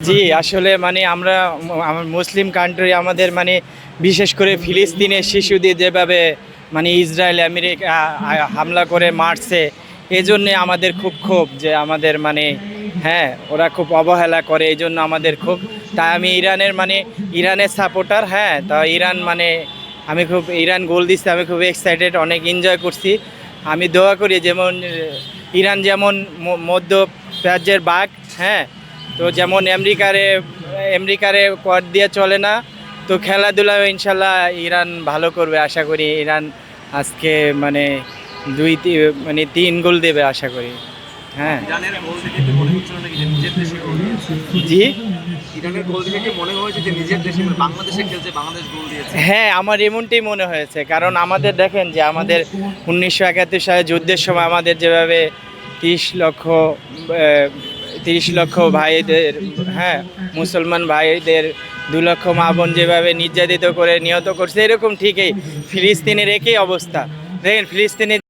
জি, আসলে মানে আমরা আমার মুসলিম কান্ট্রি আমাদের মানে বিশেষ করে ফিলিস্তিনের শিশুদের যেভাবে মানে ইসরায়েল আমেরিকা হামলা করে মারছে, এজন্যে আমাদের খুব ক্ষোভ যে আমাদের মানে হ্যাঁ, ওরা খুব অবহেলা করে, এই জন্য আমাদের খুব। তাই আমি ইরানের মানে ইরানের সাপোর্টার। হ্যাঁ, তা ইরান মানে আমি খুব ইরান গোল দিচ্ছে, আমি খুব এক্সাইটেড, অনেক এনজয় করছি। আমি দোয়া করি যেমন ইরান যেমন মধ্য প্রাচ্যের বাঘ, হ্যাঁ, তো যেমন আমেরিকারে কর দিয়ে চলে না, তো খেলাধুলা ইনশাল্লাহ ইরান ভালো করবে আশা করি। ইরান আজকে মানে মানে 3 গোল দেবে আশা করি। হ্যাঁ। ইরানের গোল দেখে কি মনে হচ্ছিল নাকি যে নিজের দেশে গোল দিয়েছে? জি। ইরানের গোল দেখে কি মনে হয়েছে যে নিজের দেশে মানে বাংলাদেশে খেলছে, বাংলাদেশ গোল দিয়েছে? হ্যাঁ, আমার এমনটাই মনে হয়েছে, কারণ আমাদের দেখেন যে আমাদের 1971 সালে যুদ্ধের সময় আমাদের যেভাবে 30 লক্ষ 30 লক্ষ ভাইদের, হ্যাঁ, মুসলমান ভাইদের 2 লক্ষ মা বোন যেভাবে নির্যাতিত করে নিহত করছে, এরকম ঠিকই ফিলিস্তিনের একই অবস্থা। দেখেন ফিলিস্তিনের